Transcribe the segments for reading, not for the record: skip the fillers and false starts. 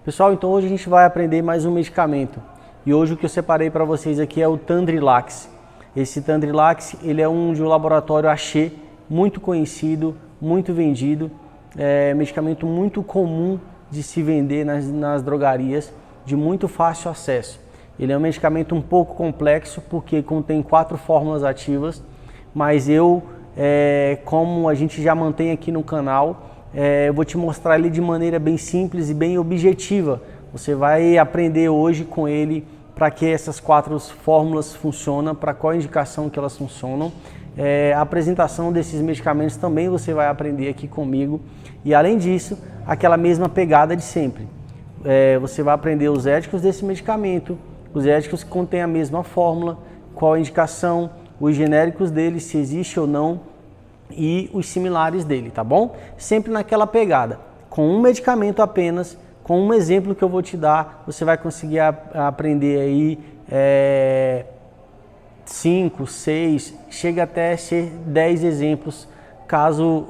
Pessoal, então hoje a gente vai aprender mais um medicamento. E hoje o que eu separei para vocês aqui é o Tandrilax. Esse Tandrilax, ele é de um laboratório Axê, muito conhecido, muito vendido. É um medicamento muito comum de se vender nas drogarias, de muito fácil acesso. Ele é um medicamento um pouco complexo, porque contém 4 fórmulas ativas, mas como a gente já mantém aqui no canal, eu vou te mostrar ele de maneira bem simples e bem objetiva. Você vai aprender hoje com ele para que essas 4 fórmulas funcionam, para qual indicação que elas funcionam. A apresentação desses medicamentos também você vai aprender aqui comigo. E além disso, aquela mesma pegada de sempre. Você vai aprender os éticos desse medicamento, os éticos que contêm a mesma fórmula, qual a indicação, os genéricos dele, se existe ou não, e os similares dele, tá bom? Sempre naquela pegada, com um medicamento apenas, com um exemplo que eu vou te dar, você vai conseguir aprender aí 5, 6, chega até ser 10 exemplos, caso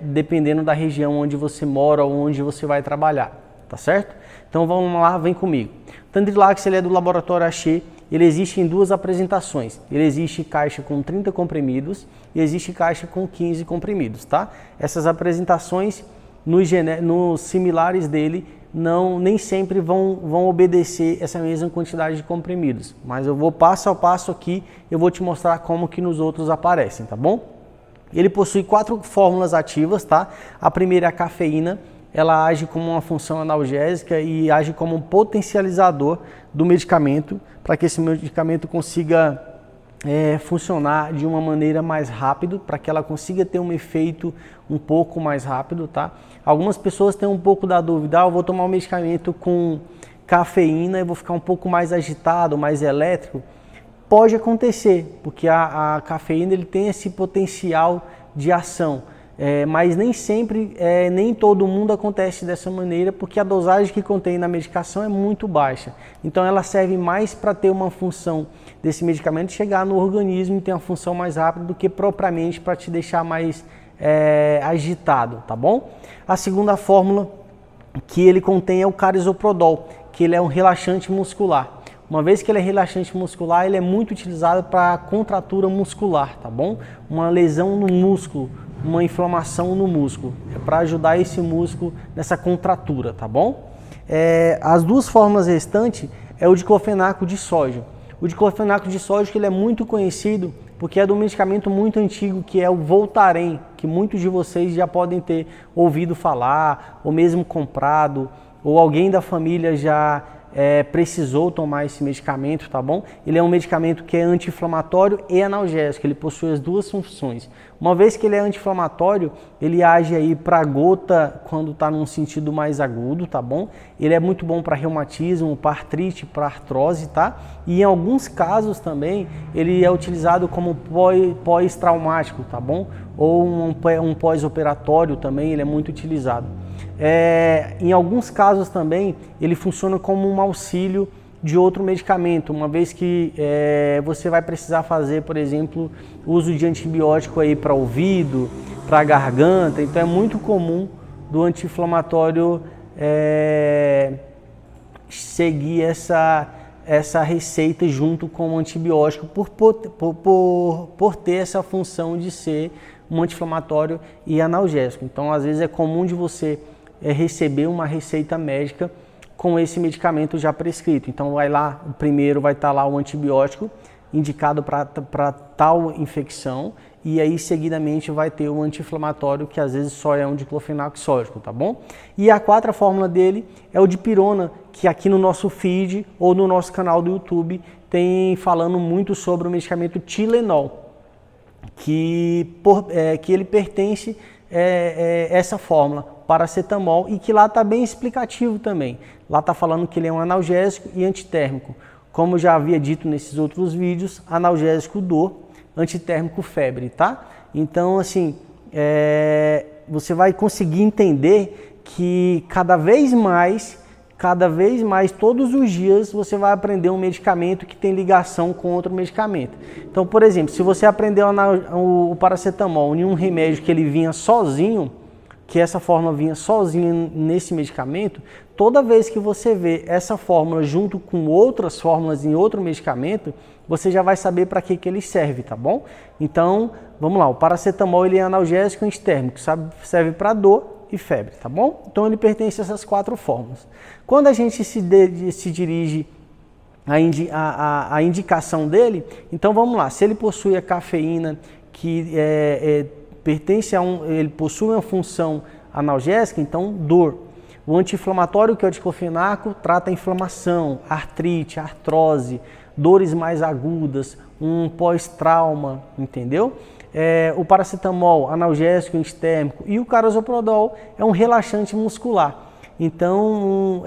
dependendo da região onde você mora ou onde você vai trabalhar, tá certo? Então vamos lá, vem comigo. O Tandrilax, ele é do laboratório Axê. Ele existe em 2 apresentações. Ele existe caixa com 30 comprimidos e existe caixa com 15 comprimidos, tá? Essas apresentações nos similares dele nem sempre vão obedecer essa mesma quantidade de comprimidos, mas eu vou passo a passo aqui, eu vou te mostrar como que nos outros aparecem, tá bom? Ele possui 4 fórmulas ativas, tá? A primeira é a cafeína. Ela age como uma função analgésica e age como um potencializador do medicamento, para que esse medicamento consiga funcionar de uma maneira mais rápido, para que ela consiga ter um efeito um pouco mais rápido, tá? Algumas pessoas têm um pouco da dúvida, eu vou tomar um medicamento com cafeína e vou ficar um pouco mais agitado, mais elétrico. Pode acontecer, porque a cafeína ele tem esse potencial de ação. Mas nem sempre, nem todo mundo acontece dessa maneira, porque a dosagem que contém na medicação é muito baixa. Então ela serve mais para ter uma função desse medicamento chegar no organismo e ter uma função mais rápida do que propriamente para te deixar mais agitado, tá bom? A segunda fórmula que ele contém é o carisoprodol, que ele é um relaxante muscular. Uma vez que ele é relaxante muscular, ele é muito utilizado para contratura muscular, tá bom? Uma lesão no músculo, uma inflamação no músculo, para ajudar esse músculo nessa contratura, tá bom? As 2 fórmulas restantes é o diclofenaco de sódio. O diclofenaco de sódio que ele é muito conhecido porque é de um medicamento muito antigo que é o Voltaren, que muitos de vocês já podem ter ouvido falar, ou mesmo comprado, ou alguém da família já precisou tomar esse medicamento, tá bom? Ele é um medicamento que é anti-inflamatório e analgésico, ele possui as 2 funções. Uma vez que ele é anti-inflamatório, ele age aí para gota quando está num sentido mais agudo, tá bom? Ele é muito bom para reumatismo, para artrite, para artrose, tá? E em alguns casos também, ele é utilizado como pós-traumático, tá bom? Ou um pós-operatório também, ele é muito utilizado. Em alguns casos também ele funciona como um auxílio de outro medicamento, uma vez que você vai precisar fazer, por exemplo, uso de antibiótico aí para ouvido, para garganta. Então é muito comum do anti-inflamatório seguir essa receita junto com o antibiótico por ter essa função de ser um anti-inflamatório e analgésico. Então às vezes é comum de você receber uma receita médica com esse medicamento já prescrito. Então vai lá, o primeiro vai estar lá o antibiótico indicado para tal infecção e aí seguidamente vai ter o anti-inflamatório que às vezes só é um diclofenaco sódico, tá bom? E a 4ª fórmula dele é o dipirona, que aqui no nosso feed ou no nosso canal do YouTube tem falando muito sobre o medicamento Tilenol, que ele pertence essa fórmula, paracetamol, e que lá está bem explicativo também. Lá está falando que ele é um analgésico e antitérmico. Como eu já havia dito nesses outros vídeos, analgésico dor, antitérmico febre, tá? Então, assim, você vai conseguir entender que cada vez mais, todos os dias, você vai aprender um medicamento que tem ligação com outro medicamento. Então, por exemplo, se você aprendeu o paracetamol em um remédio que ele vinha sozinho, que essa fórmula vinha sozinha nesse medicamento, toda vez que você vê essa fórmula junto com outras fórmulas em outro medicamento, você já vai saber para que ele serve, tá bom? Então, vamos lá, o paracetamol ele é analgésico antitérmico, serve para dor e febre, tá bom? Então ele pertence a essas 4 fórmulas. Quando a gente se dirige à indicação dele, então vamos lá, se ele possui a cafeína, que pertence ele possui uma função analgésica, então dor. O anti-inflamatório, que é o diclofenaco, trata a inflamação, artrite, artrose, dores mais agudas, um pós-trauma, entendeu? O paracetamol, analgésico antitérmico, e o carazoprodol é um relaxante muscular. Então,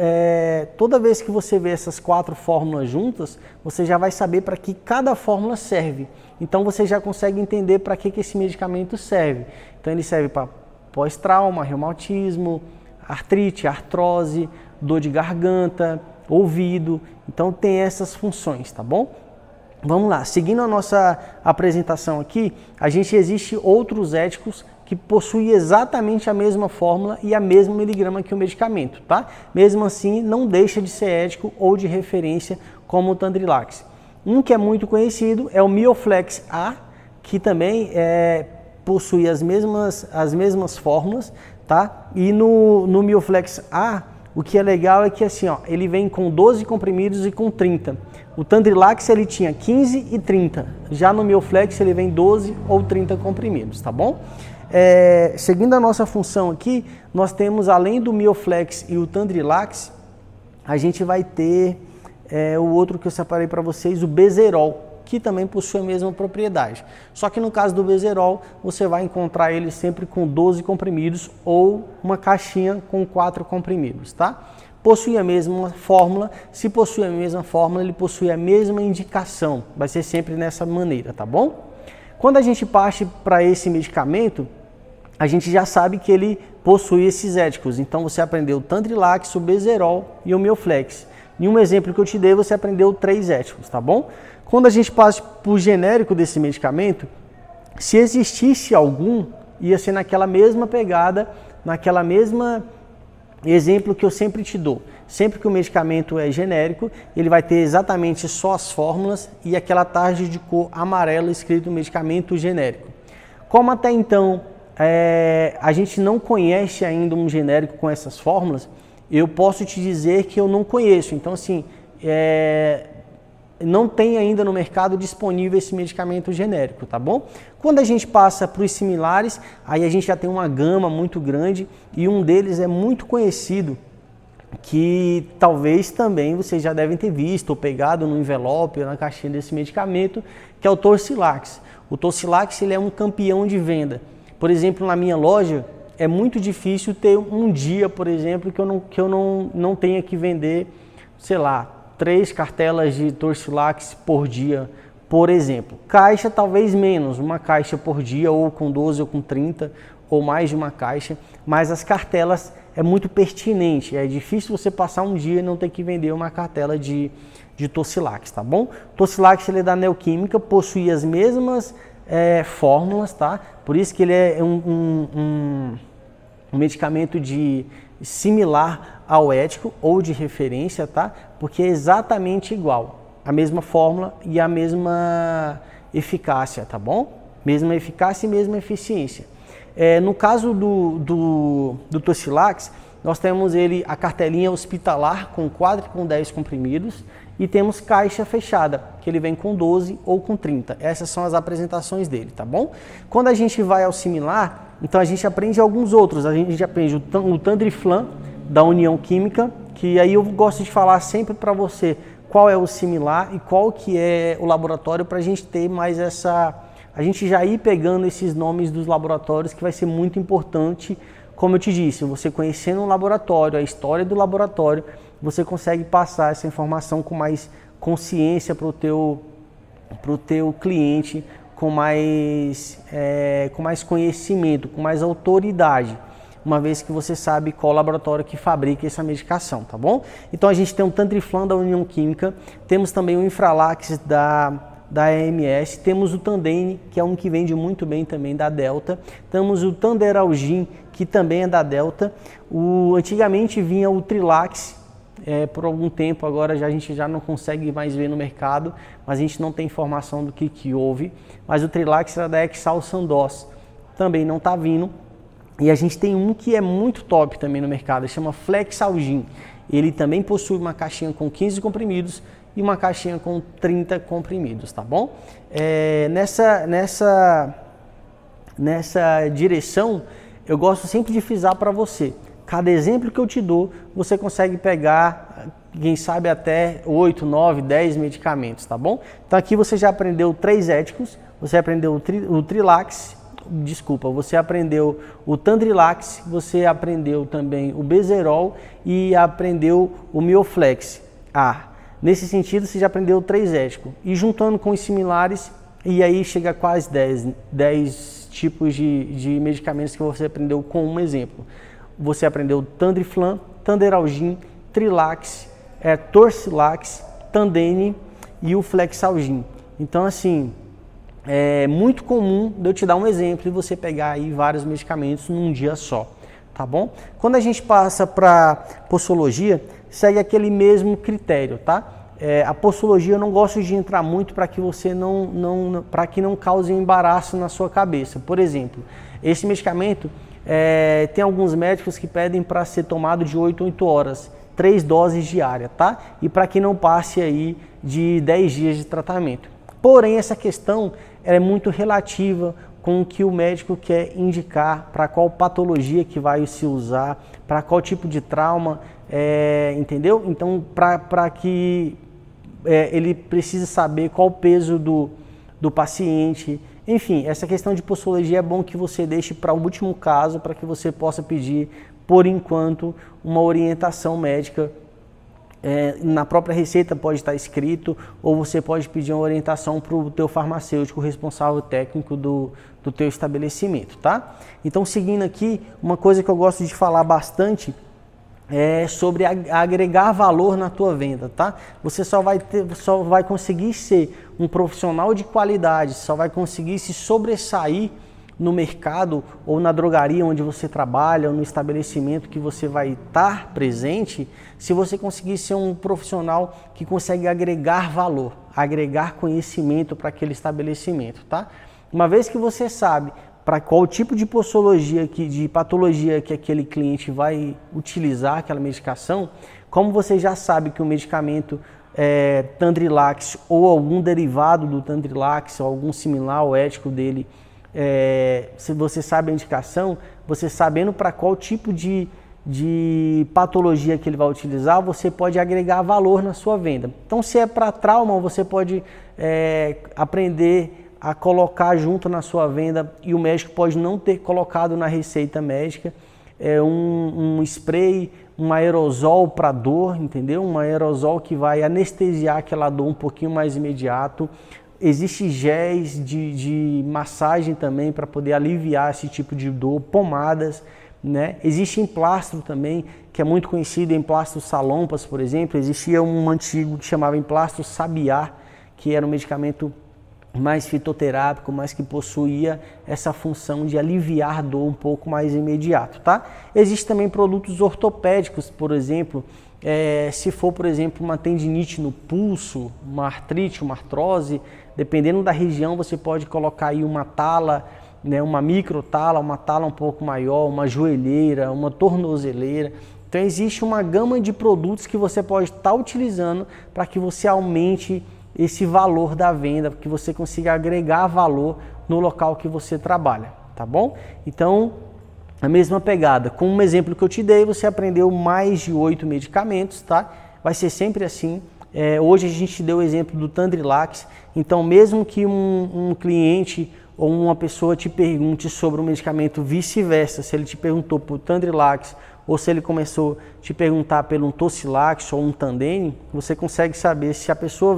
toda vez que você vê essas 4 fórmulas juntas, você já vai saber para que cada fórmula serve. Então, você já consegue entender para que esse medicamento serve. Então, ele serve para pós-trauma, reumatismo, artrite, artrose, dor de garganta, ouvido. Então, tem essas funções, tá bom? Vamos lá, seguindo a nossa apresentação aqui, existe outros éticos que possuem exatamente a mesma fórmula e a mesma miligrama que o medicamento, tá? Mesmo assim, não deixa de ser ético ou de referência como o Tandrilax. Um que é muito conhecido é o Mioflex A, que também possui as mesmas fórmulas, tá? E no Mioflex A, o que é legal é que assim, ó, ele vem com 12 comprimidos e com 30. O Tandrilax ele tinha 15 e 30. Já no Mioflex ele vem 12 ou 30 comprimidos, tá bom? Seguindo a nossa função aqui, nós temos, além do Mioflex e o Tandrilax, a gente vai ter o outro que eu separei para vocês, o Bezerol, que também possui a mesma propriedade. Só que no caso do Bezerol, você vai encontrar ele sempre com 12 comprimidos ou uma caixinha com 4 comprimidos, tá? Possui a mesma fórmula, se possui a mesma fórmula, ele possui a mesma indicação, vai ser sempre nessa maneira, tá bom? Quando a gente parte para esse medicamento, a gente já sabe que ele possui esses éticos. Então você aprendeu o Tandrilax, o Bezerol e o Mioflex. Em um exemplo que eu te dei, você aprendeu 3 éticos, tá bom? Quando a gente passa para o genérico desse medicamento, se existisse algum, ia ser naquela mesma pegada, naquela mesma exemplo que eu sempre te dou. Sempre que o medicamento é genérico, ele vai ter exatamente só as fórmulas e aquela tarja de cor amarela escrito medicamento genérico. Como até então a gente não conhece ainda um genérico com essas fórmulas, eu posso te dizer que eu não conheço. Então assim, não tem ainda no mercado disponível esse medicamento genérico, tá bom? Quando a gente passa para os similares, aí a gente já tem uma gama muito grande e um deles é muito conhecido, que talvez também vocês já devem ter visto ou pegado no envelope ou na caixinha desse medicamento, que é o Torcilax. O Torcilax ele é um campeão de venda. Por exemplo, na minha loja, é muito difícil ter um dia, por exemplo, que eu não tenha que vender, sei lá, 3 cartelas de Torcilax por dia, por exemplo. Caixa talvez menos, uma caixa por dia, ou com 12 ou com 30, ou mais de uma caixa, mas as cartelas é muito pertinente, é difícil você passar um dia e não ter que vender uma cartela de Torcilax, tá bom? Torcilax ele é da Neoquímica, possui as mesmas fórmulas, tá? Por isso que ele é um medicamento similar ao ético ou de referência, tá? Porque é exatamente igual, a mesma fórmula e a mesma eficácia, tá bom? Mesma eficácia e mesma eficiência. No caso do Torcilax, nós temos a cartelinha hospitalar com 4 e com 10 comprimidos e temos caixa fechada, que ele vem com 12 ou com 30. Essas são as apresentações dele, tá bom? Quando a gente vai ao similar, então a gente aprende alguns outros. A gente aprende o Tandriflan, da União Química, que aí eu gosto de falar sempre para você qual é o similar e qual que é o laboratório, para a gente ter mais a gente já ir pegando esses nomes dos laboratórios, que vai ser muito importante. Como eu te disse, você conhecendo um laboratório, a história do laboratório, você consegue passar essa informação com mais consciência para o teu cliente, com mais conhecimento, com mais autoridade, uma vez que você sabe qual laboratório que fabrica essa medicação, tá bom? Então a gente tem o Tandriflan da União Química, temos também o Infralax da da AMS, temos o Tandem, que é um que vende muito bem também da Delta, temos o Tanderalgin, que também é da Delta, antigamente vinha o Trilax, por algum tempo, agora a gente já não consegue mais ver no mercado, mas a gente não tem informação do que houve, mas o Trilax era da Exal Sandoz, também não está vindo, e a gente tem um que é muito top também no mercado, chama Flexalgin. Ele também possui uma caixinha com 15 comprimidos e uma caixinha com 30 comprimidos, tá bom? Nessa direção, eu gosto sempre de frisar para você. Cada exemplo que eu te dou, você consegue pegar, quem sabe até 8, 9, 10 medicamentos, tá bom? Então aqui você já aprendeu 3 éticos, você aprendeu o Trilax, você aprendeu o Tandrilax, você aprendeu também o Bezerol e aprendeu o Mioflex. Nesse sentido, você já aprendeu 3 éticos. E juntando com os similares, e aí chega a quase 10 tipos de medicamentos que você aprendeu com um exemplo. Você aprendeu Tandriflan, Tanderalgin, Trilax, Torcilax, Tandem e o Flexalgin. Então, assim, é muito comum de eu te dar um exemplo e você pegar aí vários medicamentos num dia só, tá bom? Quando a gente passa para posologia, segue aquele mesmo critério, tá? A posologia eu não gosto de entrar muito para que você para que não cause embaraço na sua cabeça. Por exemplo, esse medicamento tem alguns médicos que pedem para ser tomado de 8 a 8 horas, 3 doses diárias, tá? E para que não passe aí de 10 dias de tratamento. Porém, essa questão é muito relativa com o que o médico quer indicar, para qual patologia que vai se usar, para qual tipo de trauma, entendeu? Então, para que ele precise saber qual o peso do paciente. Enfim, essa questão de posologia é bom que você deixe para o último caso, para que você possa pedir, por enquanto, uma orientação médica. Na própria receita pode estar escrito, ou você pode pedir uma orientação para o teu farmacêutico responsável técnico do teu estabelecimento, tá? Então, seguindo aqui, uma coisa que eu gosto de falar bastante é sobre agregar valor na tua venda, tá? Você só vai conseguir ser um profissional de qualidade, só vai conseguir se sobressair no mercado ou na drogaria onde você trabalha ou no estabelecimento que você vai estar presente, se você conseguir ser um profissional que consegue agregar valor, agregar conhecimento para aquele estabelecimento, tá? Uma vez que você sabe para qual tipo de posologia, de patologia que aquele cliente vai utilizar aquela medicação, como você já sabe que o medicamento Tandrilax ou algum derivado do Tandrilax ou algum similar ao ético dele, se você sabe a indicação, você sabendo para qual tipo de patologia que ele vai utilizar, você pode agregar valor na sua venda. Então, se é para trauma, você pode aprender a colocar junto na sua venda, e o médico pode não ter colocado na receita médica, um spray, um aerosol para dor, entendeu? Um aerosol que vai anestesiar aquela dor um pouquinho mais imediato. Existe géis de massagem também para poder aliviar esse tipo de dor, pomadas, né? Existe emplastro também, que é muito conhecido, emplastro salompas, por exemplo. Existia um antigo que chamava emplastro sabiá, que era um medicamento mais fitoterápico, mas que possuía essa função de aliviar dor um pouco mais imediato, tá? Existem também produtos ortopédicos, por exemplo, se for, por exemplo, uma tendinite no pulso, uma artrite, uma artrose, dependendo da região, você pode colocar aí uma tala, né, uma microtala, uma tala um pouco maior, uma joelheira, uma tornozeleira. Então existe uma gama de produtos que você pode estar utilizando para que você aumente esse valor da venda, que você consiga agregar valor no local que você trabalha, tá bom? Então, a mesma pegada. Com um exemplo que eu te dei, você aprendeu mais de 8 medicamentos, tá? Vai ser sempre assim. Hoje a gente deu o exemplo do Tandrilax, então mesmo que um cliente ou uma pessoa te pergunte sobre um medicamento, vice-versa, se ele te perguntou por Tandrilax ou se ele começou a te perguntar pelo um Tocilax ou um Tandem, você consegue saber se a pessoa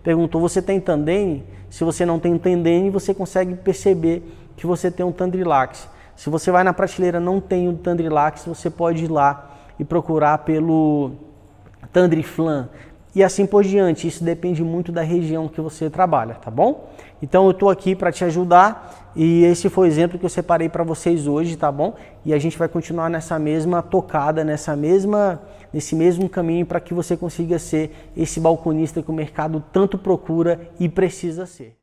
perguntou, você tem Tandem? Se você não tem um Tandem, você consegue perceber que você tem um Tandrilax. Se você vai na prateleira e não tem o Tandrilax, você pode ir lá e procurar pelo Tandriflan. e assim por diante. Isso depende muito da região que você trabalha, tá bom? Então eu estou aqui para te ajudar e esse foi o exemplo que eu separei para vocês hoje, tá bom? E a gente vai continuar nessa mesma tocada, nesse mesmo caminho para que você consiga ser esse balconista que o mercado tanto procura e precisa ser.